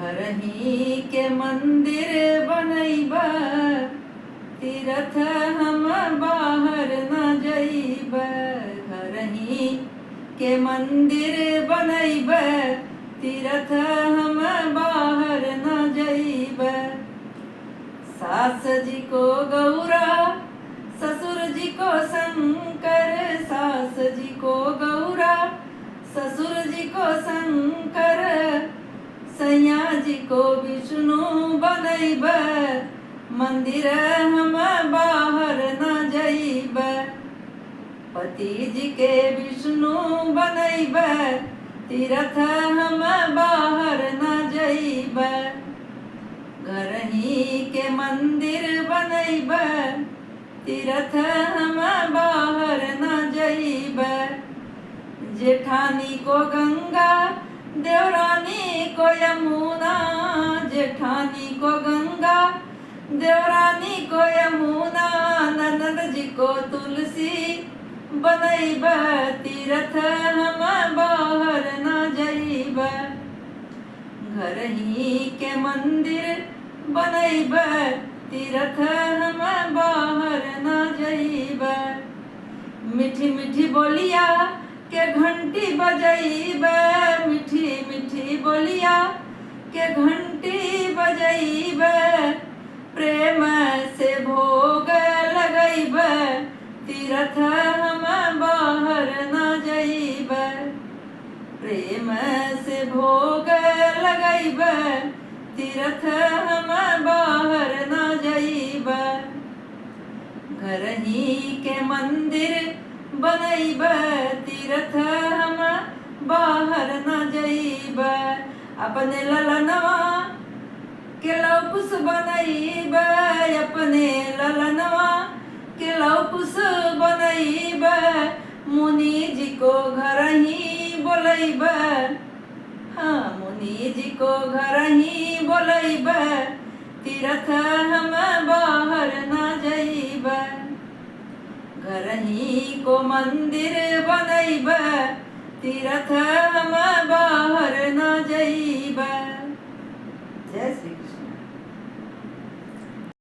घर ही के मंदिर बनैब, तीर्थ हम बाहर न जइब। घर ही के मंदिर बनैब, तीर्थ हम बाहर न जइब। सास जी को गौरा, ससुर जी को शंकर। सास जी को गौरा, ससुर जी को शंकर। सैया जी को विष्णु बनैब, मंदिर हम बाहर न जइब। पति जी के विष्णु बनैब, तीर्थ हम बाहर न जइब। घर ही के मंदिर बनैब, तीर्थ हम बाहर न जइब। जेठानी को गंगा, देवरानी को यमुना। जेठानी को गंगा, देवरानी को यमुना। ननद जी को तुलसी बनैब, तीर्थ हम बाहर न जइब। घर ही के मंदिर बनैब, तीर्थ हम बाहर न जइब। मीठी मीठी बोलिया के घंटी बजइब। मीठी मीठी बोलिया के घंटी बजइब। प्रेम से भोग लगइब, तीर्थ हम बाहर न जइब। प्रेम से भोग लगइब, तीर्थ हम बाहर न जइब। घर ही के मंदिर बनैब, तीर्थ हम बाहर न जइब। अपने ललनवा के लौकुश बनैब। अपने ललनवा के लौकुश बनैब। मुनि जी को घर ही बोलैब। हाँ, मुनि जी को घर ही बोलैब, तीर्थ हम बाहर न जइब। घर ही को मंदिर बनैब, तीर्थ हम बाहर न जइब। जय श्री